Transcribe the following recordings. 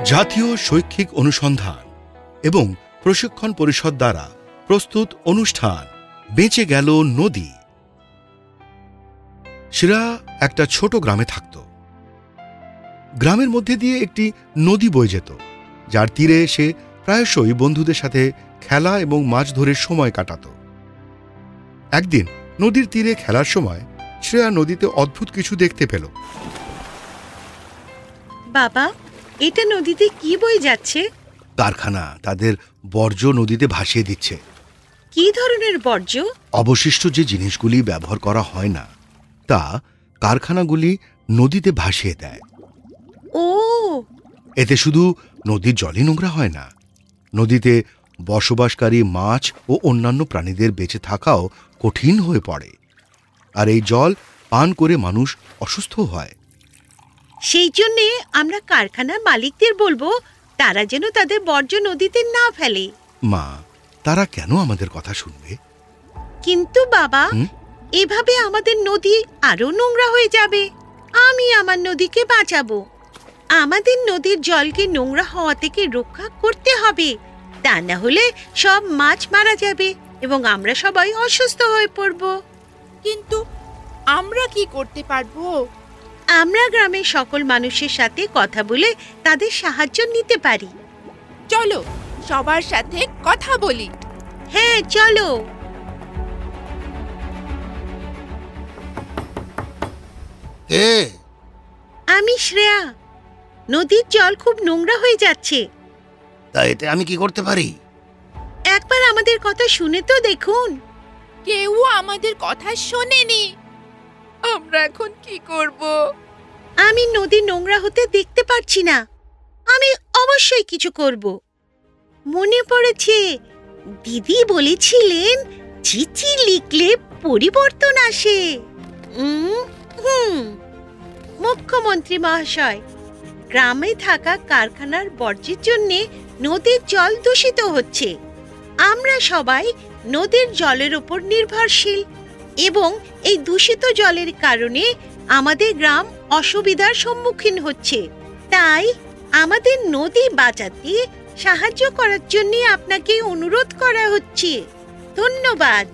জাতীয় শৈক্ষিক অনুসন্ধান এবং প্রশিক্ষণ পরিষদ দ্বারা প্রস্তুত অনুষ্ঠান বেঁচে গেল নদী। শ্রেয়া একটা ছোট গ্রামে থাকত। গ্রামের মধ্যে দিয়ে একটি নদী বয়ে যেত, যার তীরে সে প্রায়শই বন্ধুদের সাথে খেলা এবং মাছ ধরে সময় কাটাত। একদিন নদীর তীরে খেলার সময় শ্রেয়া নদীতে অদ্ভুত কিছু দেখতে পেল। বাবা, এটা নদীতে কি বয়ে যাচ্ছে? কারখানা তাদের বর্জ্য নদীতে ভাসিয়ে দিচ্ছে। কি ধরনের বর্জ্য? অবশিষ্ট যে জিনিসগুলি ব্যবহার করা হয় না, তা কারখানাগুলি নদীতে ভাসিয়ে দেয়। ও, এতে শুধু নদীর জলই নোংরা হয় না, নদীতে বসবাসকারী মাছ ও অন্যান্য প্রাণীদের বেঁচে থাকাও কঠিন হয়ে পড়ে। আর এই জল পান করে মানুষ অসুস্থ হয়। সেই জন্যে আমরা কারখানার মালিকদের বলবো তারা যেন তাদের বর্জ্য নদীতে না ফেলে। মা, তারা কেন আমাদের কথা শুনবে? কিন্তু বাবা, এভাবে আমাদের নদী আরো নোংরা হয়ে যাবে। আমি আমার নদীকে বাঁচাবো। আমাদের নদীর জলকে নোংরা হওয়া থেকে রক্ষা করতে হবে, তা না হলে সব মাছ মারা যাবে এবং আমরা সবাই অসুস্থ হয়ে পড়ব। কিন্তু আমরা কি করতে পারবো? আমরা গ্রামের সকল মানুষের সাথে কথা বলে তাদের সাহায্য নিতে পারি। চলো সবার সাথে কথা বলি। হ্যাঁ, চলো। আমি শ্রেয়া। নদীর জল খুব নোংরা হয়ে যাচ্ছে। তা এতে আমি কি করতে পারি? একবার আমাদের কথা শুনে তো দেখুন। কেউ আমাদের কথা শোনেনি। আমরা এখন কি করব? আমি নদী নোংরা হতে দেখতে পারছি না। আমি অবশ্যই কিছু করব। মনে পড়েছে, দিদি বলেছিলেন চিঠি লিখলে পরিবর্তন আসে। মুখ্যমন্ত্রী মহাশয়, গ্রামে থাকা কারখানার বর্জ্যের জন্য নদীর জল দূষিত হচ্ছে। আমরা সবাই নদীর জলের উপর নির্ভরশীল এবং এই দূষিত জলের কারণে আমাদের গ্রাম অসুবিধার সম্মুখীন হচ্ছে। তাই আমাদের নদী বাঁচাতে সাহায্য করার জন্য আপনাকে অনুরোধ করা হচ্ছে। ধন্যবাদ।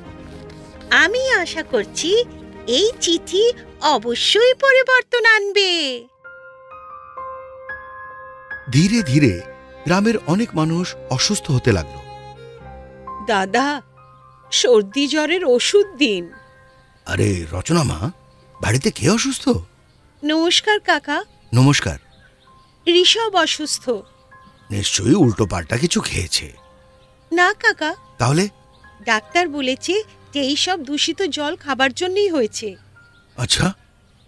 আমি আশা করছি এই চিঠি অবশ্যই পরিবর্তন আনবে। ধীরে ধীরে গ্রামের অনেক মানুষ অসুস্থ হতে লাগলো। দাদা, সর্দি জ্বরের ওষুধ দিন। আরে রচনা মা, বাড়িতে কে অসুস্থ? নমস্কার কাকা। নমস্কার। ঋষভ অসুস্থ। নিশ্চয়ই উল্টো পাল্টা কিছু খেয়েছে। না কাকা। তাহলে? ডাক্তার বলেছে যে এই সব দূষিত জল খাবার জন্যই হয়েছে। আচ্ছা,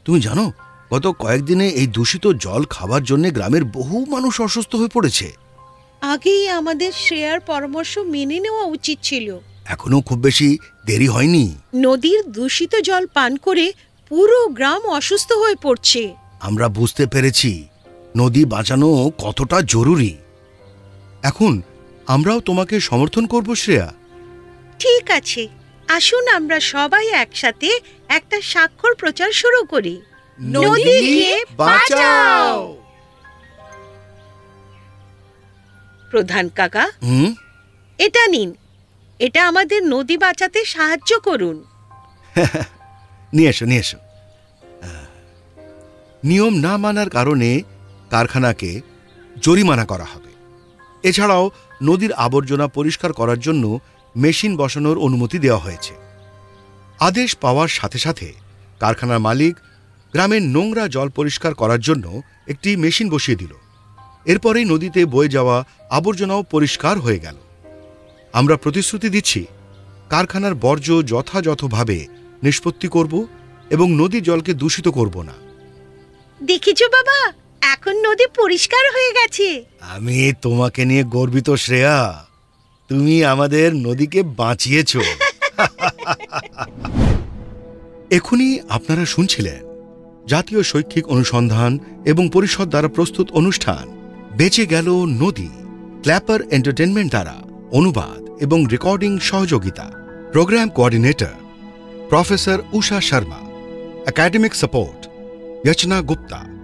তুমি জানো গত কয়েকদিনে এই দূষিত জল খাবার জন্য গ্রামের বহু মানুষ অসুস্থ হয়ে পড়েছে। আগেই আমাদের শ্রেয়ার পরামর্শ মেনে নেওয়া উচিত ছিল। এখনো খুব বেশি দেরি হয়নি। নদীর দূষিত জল পান করে পুরো গ্রাম অসুস্থ হয়ে পড়ছে। আমরা বুঝতে পেরেছি নদী বাঁচানো কতটা জরুরি। এখন আমরাও তোমাকে সমর্থন করব শ্রেয়া। ঠিক আছে, আসুন আমরা সবাই একসাথে একটা স্বাক্ষর প্রচার শুরু করি। নদীকে বাঁচাও। প্রধান কাকা, এটা নিন। এটা আমাদের নদী বাঁচাতে সাহায্য করুন। নিয়ে এসো, নিয়ে এসো। নিয়ম না মানার কারণে কারখানাকে জরিমানা করা হবে। এছাড়াও নদীর আবর্জনা পরিষ্কার করার জন্য মেশিন বসানোর অনুমতি দেওয়া হয়েছে। আদেশ পাওয়ার সাথে সাথে কারখানার মালিক গ্রামের নোংরা জল পরিষ্কার করার জন্য একটি মেশিন বসিয়ে দিল। এরপরেই নদীতে বয়ে যাওয়া আবর্জনাও পরিষ্কার হয়ে গেল। আমরা প্রতিশ্রুতি দিচ্ছি কারখানার বর্জ্য যথাযথভাবে নিষ্পত্তি করব এবং নদীর জলকে দূষিত করব না। দেখেছো বাবা, এখন নদী পরিষ্কার হয়ে গেছে। আমি তোমাকে নিয়ে গর্বিত শ্রেয়া। তুমি আমাদের নদীকে বাঁচিয়েছো। এখনই আপনারা শুনছিলেন জাতীয় শৈক্ষিক অনুসন্ধান এবং পরিষদ দ্বারা প্রস্তুত অনুষ্ঠান বেঁচে গেল নদী, ক্ল্যাপার এন্টারটেনমেন্ট দ্বারা অনুবাদ এবং রেকর্ডিং সহযোগিতা। Program coordinator professor Usha Sharma. Academic support यचना गुप्ता।